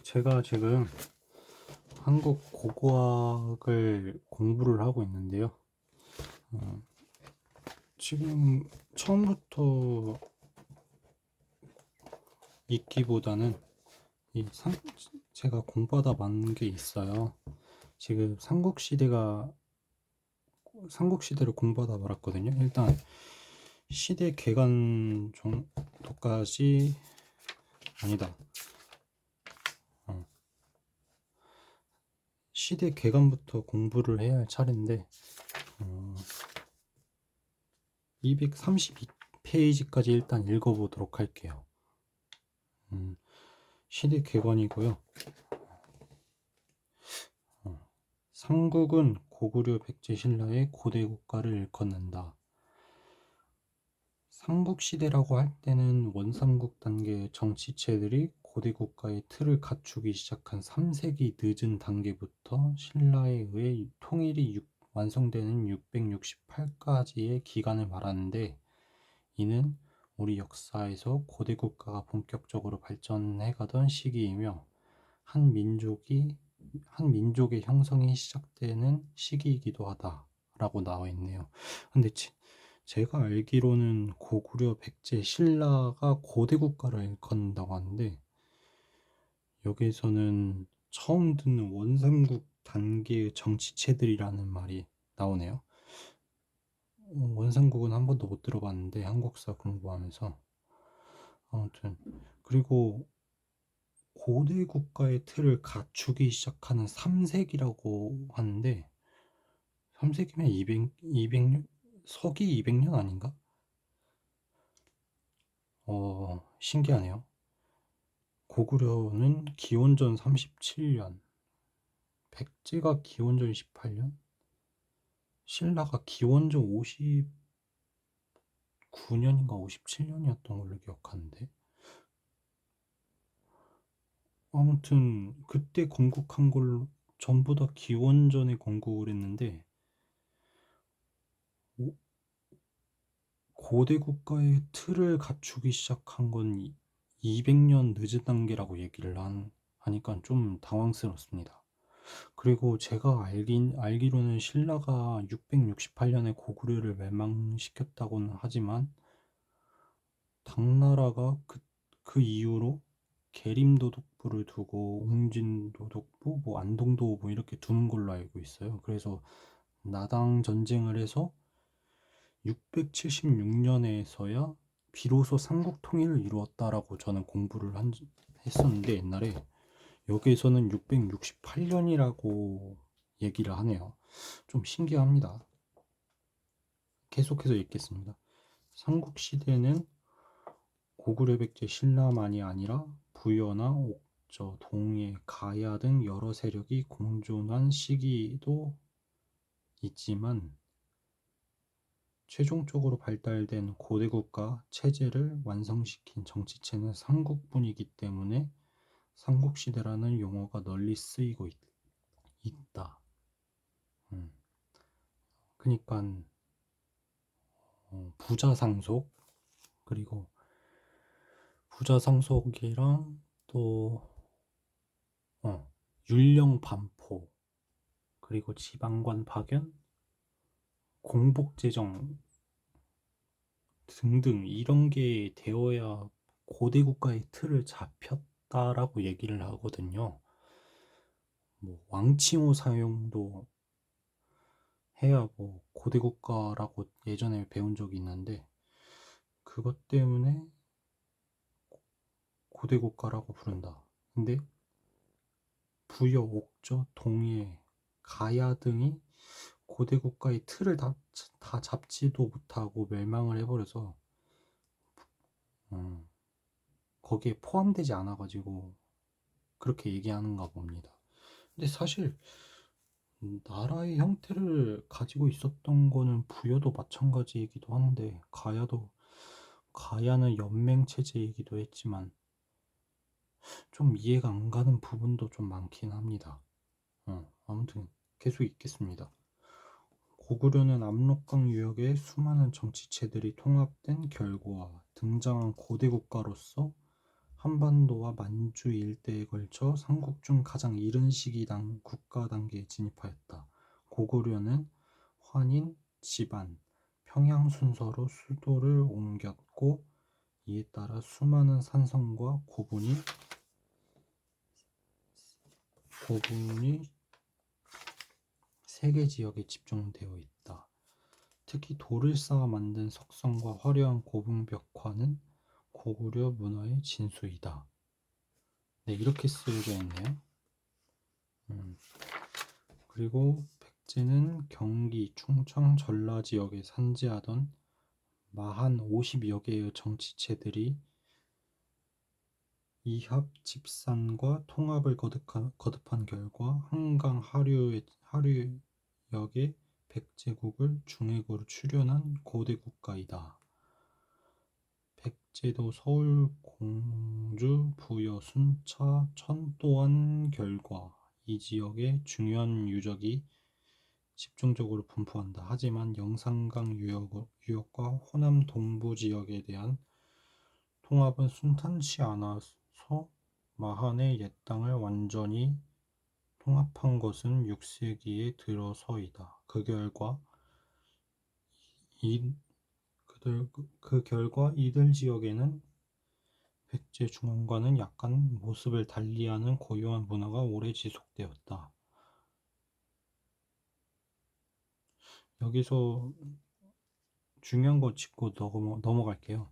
제가 지금 한국 고고학을 공부를 하고 있는데요. 어, 지금 처음부터 읽기보다는 이 제가 공부하다 만 게 있어요. 지금 삼국시대를 공부하다 말았거든요. 일단 시대 개간 정도까지 아니다. 시대 개간부터 공부를 해야 할 차례인데 232페이지까지 일단 읽어보도록 할게요. 시대 개관이고요. 삼국은 고구려 백제 신라의 고대 국가를 일컫는다. 삼국시대라고 할 때는 원삼국 단계의 정치체들이 고대 국가의 틀을 갖추기 시작한 3세기 늦은 단계부터 신라에 의해 통일이 완성되는 668까지의 기간을 말하는데, 이는 우리 역사에서 고대 국가가 본격적으로 발전해가던 시기이며 한 민족의 형성이 시작되는 시기이기도 하다라고 나와 있네요. 근데 제가 알기로는 고구려, 백제, 신라가 고대 국가를 일컫는다고 하는데, 여기에서는 처음 듣는 원삼국 단계의 정치체들이라는 말이 나오네요. 원삼국은 한 번도 못 들어봤는데, 한국사 공부하면서. 아무튼 그리고 고대 국가의 틀을 갖추기 시작하는 3세기라고 하는데, 3세기면 200년? 서기 200년 아닌가? 신기하네요. 고구려는 기원전 37년, 백제가 기원전 18년, 신라가 기원전 59년인가 57년이었던 걸로 기억하는데, 아무튼 그때 건국한 걸로 전부 다 기원전에 건국을 했는데, 고대 국가의 틀을 갖추기 시작한 건 200년 늦은 단계라고 얘기를 하니까 좀 당황스럽습니다. 그리고 제가 알기로는 신라가 668년에 고구려를 멸망시켰다고는 하지만, 당나라가 그 이후로 계림도독부를 두고 웅진도독부, 안동도 이렇게 두는 걸로 알고 있어요. 그래서 나당 전쟁을 해서 676년에서야 비로소 삼국 통일을 이루었다라고 저는 공부를 했었는데, 옛날에 여기에서는 668년이라고 얘기를 하네요. 좀 신기합니다. 계속해서 읽겠습니다. 삼국시대는 고구려 백제 신라만이 아니라 부여나 옥저, 동해, 가야 등 여러 세력이 공존한 시기도 있지만, 최종적으로 발달된 고대국가 체제를 완성시킨 정치체는 삼국뿐이기 때문에 삼국시대라는 용어가 널리 쓰이고 있다. 그러니까 부자상속, 그리고 부자상속이랑 또 율령 반포, 그리고 지방관 파견, 공복제정 등등 이런 게 되어야 고대 국가의 틀을 잡혔다라고 얘기를 하거든요. 왕칭호 사용도 해야 고대 국가라고 예전에 배운 적이 있는데, 그것 때문에 고대 국가라고 부른다. 근데 부여, 옥저, 동해, 가야 등이 고대 국가의 틀을 다 잡지도 못하고 멸망을 해버려서 거기에 포함되지 않아가지고 그렇게 얘기하는가 봅니다. 근데 사실 나라의 형태를 가지고 있었던 거는 부여도 마찬가지이기도 한데, 가야는 연맹 체제이기도 했지만 좀 이해가 안 가는 부분도 좀 많긴 합니다. 아무튼 계속 읽겠습니다. 고구려는 압록강 유역의 수많은 정치체들이 통합된 결과 등장한 고대 국가로서 한반도와 만주 일대에 걸쳐 삼국 중 가장 이른 시기 국가 단계에 진입하였다. 고구려는 환인, 지반, 평양 순서로 수도를 옮겼고 이에 따라 수많은 산성과 고분이 세계 지역에 집중되어 있다. 특히 돌을 쌓아 만든 석성과 화려한 고분벽화는 고구려 문화의 진수이다. 네, 이렇게 쓰여져 있네요. 그리고 백제는 경기, 충청, 전라 지역에 산재하던 마한 50여 개의 정치체들이 이합 집산과 통합을 거듭한 결과 한강 하류역에 백제국을 중해국으로 출현한 고대 국가이다. 백제도 서울, 공주, 부여, 순차, 천도한 결과 이 지역에 중요한 유적이 집중적으로 분포한다. 하지만 영산강 유역과 호남 동부 지역에 대한 통합은 순탄치 않아서 마한의 옛 땅을 완전히 통합한 것은 6세기에 들어서이다. 그 결과 이들 지역에는 백제 중앙과는 약간 모습을 달리하는 고유한 문화가 오래 지속되었다. 여기서 중요한 거 짚고 넘어갈게요.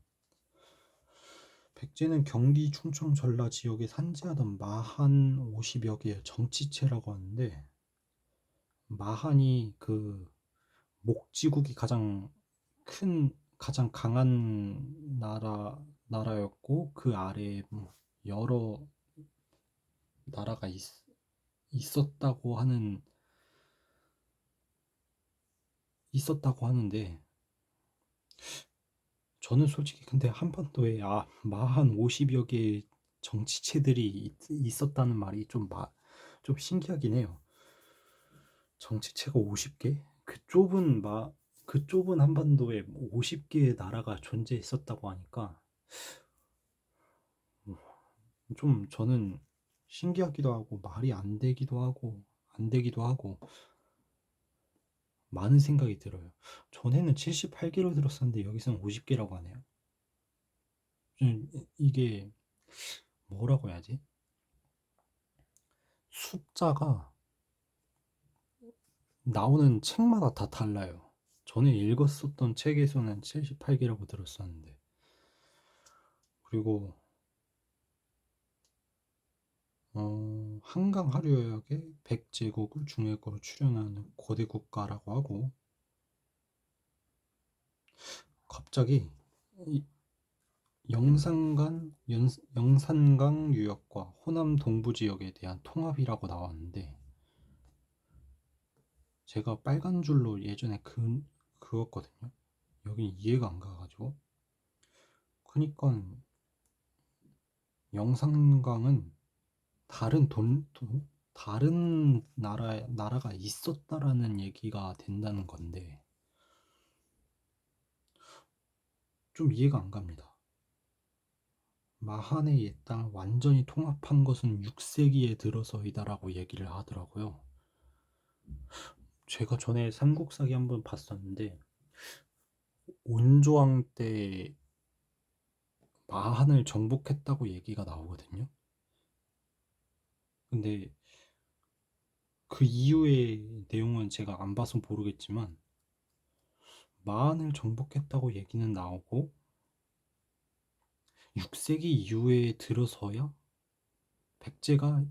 백제는 경기, 충청, 전라 지역에 산재하던 마한 50여 개의 정치체라고 하는데, 마한이 그 목지국이 가장 강한 나라였고, 그 아래에 뭐 여러 나라가 있었다고 하는데, 저는 솔직히 근데 한반도에 마한 50여 개의 정치체들이 있었다는 말이 좀 신기하긴 해요. 정치체가 50개? 그 좁은 한반도에 50개의 나라가 존재했었다고 하니까 좀 저는 신기하기도 하고 말이 안 되기도 하고 많은 생각이 들어요. 전에는 78개로 들었었는데 여기서는 50개라고 하네요. 이게 뭐라고 해야지? 숫자가 나오는 책마다 다 달라요. 전에 읽었었던 책에서는 78개라고 들었었는데, 그리고 한강 하류역에 백제국을 중해국으로 출현하는 고대 국가라고 하고, 갑자기 영산강 유역과 호남 동부 지역에 대한 통합이라고 나왔는데, 제가 빨간 줄로 예전에 그었거든요. 여기 이해가 안 가가지고. 그니까 영산강은 다른 나라가 있었다라는 얘기가 된다는 건데, 좀 이해가 안 갑니다. 마한의 옛 땅을 완전히 통합한 것은 6세기에 들어서이다라고 얘기를 하더라고요. 제가 전에 삼국사기 한번 봤었는데, 온조왕 때 마한을 정복했다고 얘기가 나오거든요. 근데 그 이후의 내용은 제가 안 봐서 모르겠지만, 마한을 정복했다고 얘기는 나오고, 6세기 이후에 들어서야 백제가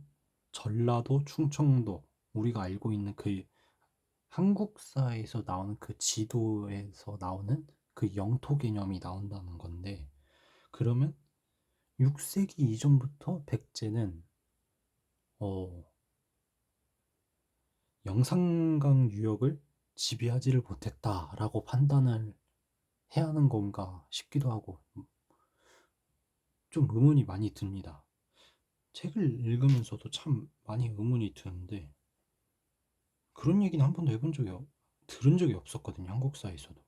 전라도, 충청도, 우리가 알고 있는 그 한국사에서 나오는 그 지도에서 나오는 그 영토 개념이 나온다는 건데, 그러면 6세기 이전부터 백제는 영산강 유역을 지배하지를 못했다라고 판단을 해야 하는 건가 싶기도 하고, 좀 의문이 많이 듭니다. 책을 읽으면서도 참 많이 의문이 드는데, 그런 얘기는 한 번도 들은 적이 없었거든요, 한국사에서도.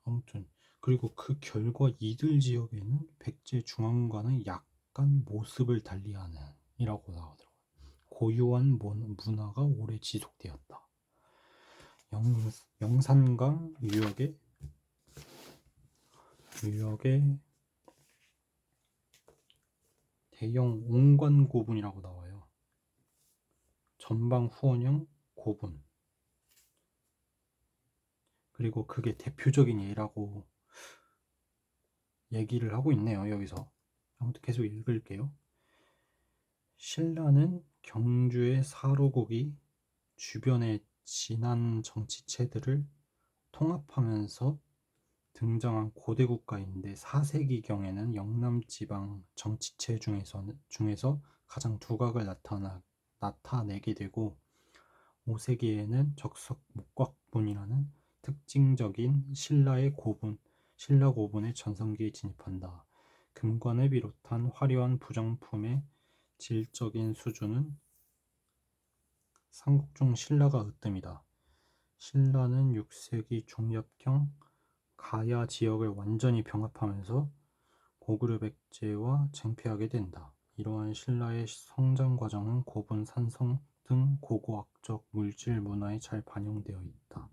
아무튼 그리고 그 결과 이들 지역에는 백제 중앙과는 약간 모습을 달리하는 이라고 나오더라고요. 고유한 문화가 오래 지속되었다. 영산강 유역의 대형 옹관 고분이라고 나와요. 전방 후원형 고분. 그리고 그게 대표적인 예라고 얘기를 하고 있네요. 여기서 아무튼 계속 읽을게요. 신라는 경주의 사로국이 주변의 진한 정치체들을 통합하면서 등장한 고대 국가인데 4세기경에는 영남지방 정치체 중에서 가장 두각을 나타내게 되고 5세기에는 적석목곽분이라는 특징적인 신라 고분의 전성기에 진입한다. 금관을 비롯한 화려한 부정품의 질적인 수준은 삼국중 신라가 으뜸이다. 신라는 6세기 중엽경 가야 지역을 완전히 병합하면서 고구려 백제와 쟁취하게 된다. 이러한 신라의 성장 과정은 고분, 산성 등 고고학적 물질 문화에 잘 반영되어 있다.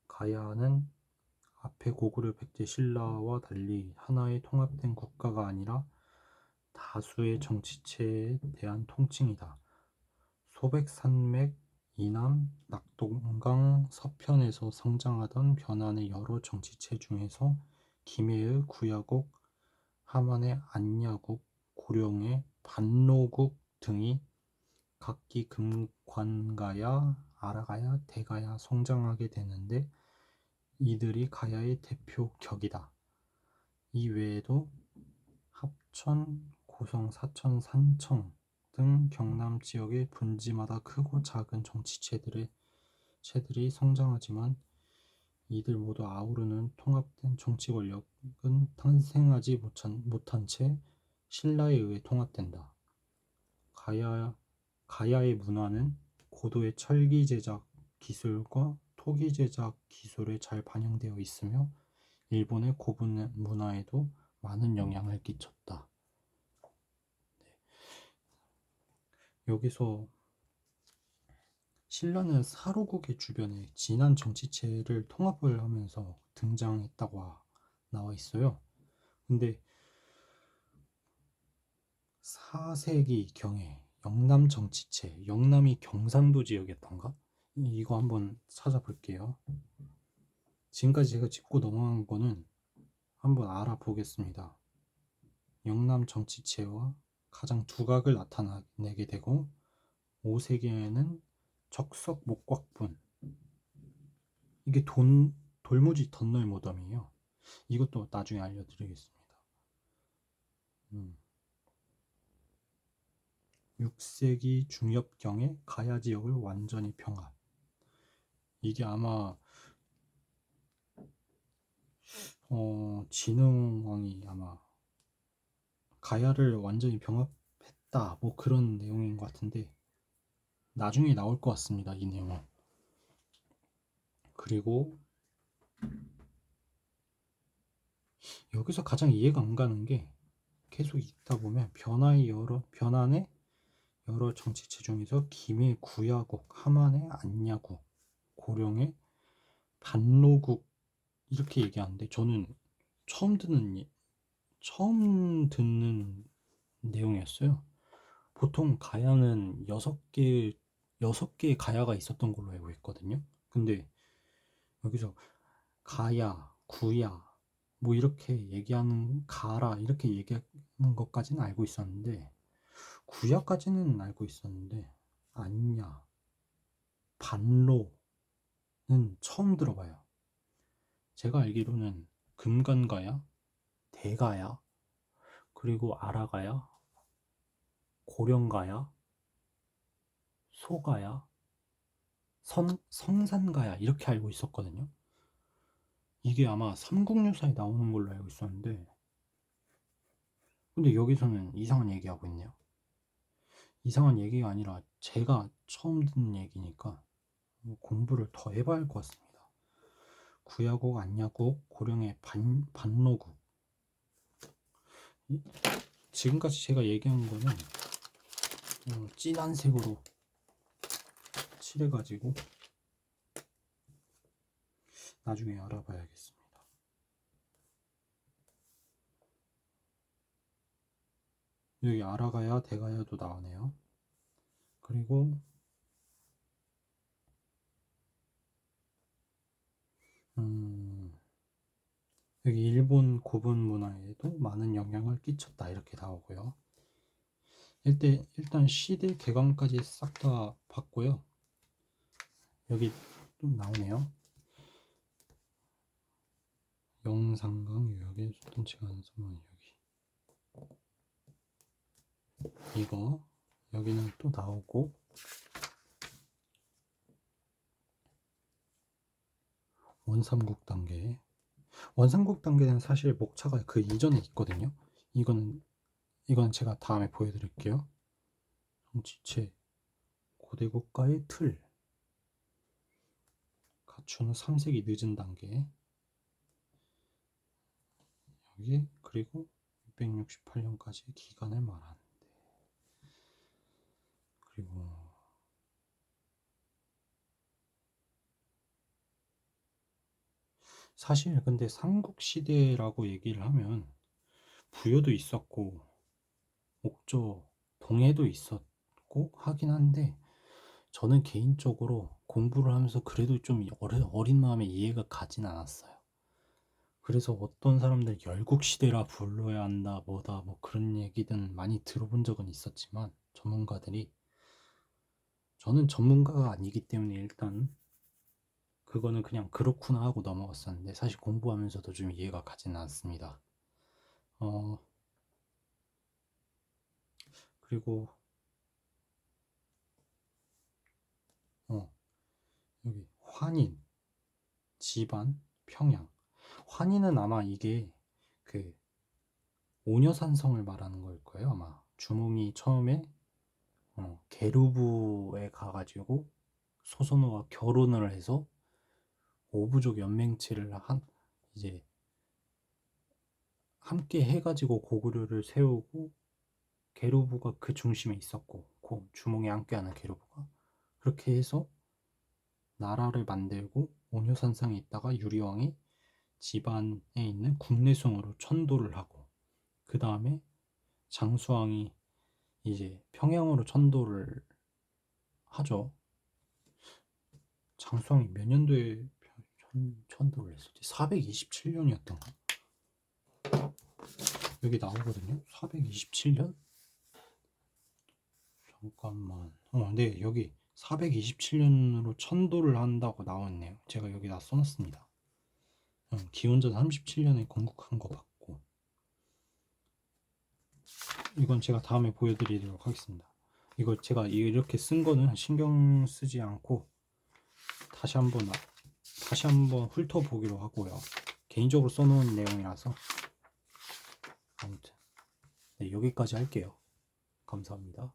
가야는 앞에 고구려 백제 신라와 달리 하나의 통합된 국가가 아니라 다수의 정치체에 대한 통칭이다. 소백산맥 이남 낙동강 서편에서 성장하던 변환의 여러 정치체 중에서 김해의 구야국, 함안의 안야국, 고령의 반로국 등이 각기 금관가야, 아라가야, 대가야 성장하게 되는데 이들이 가야의 대표 격이다. 이 외에도 합천, 고성, 사천, 산청 등 경남 지역의 분지마다 크고 작은 정치체들이 성장하지만 이들 모두 아우르는 통합된 정치 권력은 탄생하지 못한 채 신라에 의해 통합된다. 가야의 문화는 고도의 철기 제작 기술과 토기 제작 기술에 잘 반영되어 있으며 일본의 고분 문화에도 많은 영향을 끼쳤다. 여기서 신라는 사로국의 주변에 진한 정치체를 통합을 하면서 등장했다고 나와 있어요. 근데 4세기경에 영남 정치체, 영남이 경상도 지역이었던가? 이거 한번 찾아볼게요. 지금까지 제가 짚고 넘어간 거는 한번 알아보겠습니다. 영남 정치체와 가장 두각을 나타내게 되고 5세기에는 적석목곽분, 이게 돌무지 덧널 무덤이에요. 이것도 나중에 알려드리겠습니다. 6세기 중엽경에 가야 지역을 완전히 병합. 이게 아마 진흥왕이 아마 가야를 완전히 병합했다 뭐 그런 내용인 것 같은데 나중에 나올 것 같습니다. 이 내용은. 그리고 여기서 가장 이해가 안 가는 게 계속 읽다 보면 변환의 여러 정치체 중에서 김해 구야국, 함안의 안야국, 고령의 반로국 이렇게 얘기하는데 저는 처음 듣는 내용이었어요. 보통 가야는 6개의 가야가 있었던 걸로 알고 있거든요. 근데 여기서 가야, 구야 뭐 이렇게 얘기하는 가라 이렇게 얘기하는 것까지는 알고 있었는데 구야까지는 알고 있었는데 안야, 반로는 처음 들어봐요. 제가 알기로는 금관가야, 대가야, 그리고 아라가야, 고령가야, 소가야, 성산가야 이렇게 알고 있었거든요. 이게 아마 삼국유사에 나오는 걸로 알고 있었는데 근데 여기서는 이상한 얘기하고 있네요. 이상한 얘기가 아니라 제가 처음 듣는 얘기니까 공부를 더 해봐야 할 것 같습니다. 구야국, 안야국, 고령의 반로국. 지금까지 제가 얘기한 거는 진한 색으로 칠해가지고 나중에 알아봐야겠습니다. 여기 아라가야, 대가야도 나오네요. 그리고 여기 일본 고분 문화에도 많은 영향을 끼쳤다 이렇게 나오고요. 일단 시대 개관까지 싹 다 봤고요. 여기 또 나오네요. 영상강 유역의 수톤치가 하는 선만 여기 이거 여기는 또 나오고 원삼국 단계. 원삼국 단계는 사실 목차가 그 이전에 있거든요. 이건 제가 다음에 보여드릴게요. 정치체 고대 국가의 틀 갖추는 3세기 늦은 단계. 여기 그리고 668년까지의 기간을 말하는데 그리고 사실 근데 삼국시대라고 얘기를 하면 부여도 있었고 옥저 동해도 있었고 하긴 한데 저는 개인적으로 공부를 하면서 그래도 좀 어린 마음에 이해가 가진 않았어요. 그래서 어떤 사람들 열국시대라 불러야 한다 뭐다 뭐 그런 얘기든 많이 들어본 적은 있었지만 전문가들이 저는 전문가가 아니기 때문에 일단 그거는 그냥 그렇구나 하고 넘어갔었는데 사실 공부하면서도 좀 이해가 가지는 않습니다. 그리고 여기 환인, 집안, 평양. 환인은 아마 이게 그 오녀산성을 말하는 걸 거예요. 아마 주몽이 처음에 게르부에 가가지고 소선호와 결혼을 해서 오부족 연맹체를 이제 함께 해가지고 고구려를 세우고 게르부가 그 중심에 있었고 주몽에 함께하는 게르부가 그렇게 해서 나라를 만들고 오녀산성에 있다가 유리왕이 집안에 있는 국내성으로 천도를 하고 그 다음에 장수왕이 이제 평양으로 천도를 하죠. 장수왕이 몇 년도에 천도를 했었지? 427년이었던가? 여기 나오거든요. 427년? 잠깐만. 네, 여기 427년으로 천도를 한다고 나왔네요. 제가 여기다 써놨습니다. 기원전 37년에 건국한 거 같고 이건 제가 다음에 보여드리도록 하겠습니다. 이거 제가 이렇게 쓴 거는 신경 쓰지 않고 다시 한번 훑어보기로 하고요. 개인적으로 써놓은 내용이라서 아무튼 네, 여기까지 할게요. 감사합니다.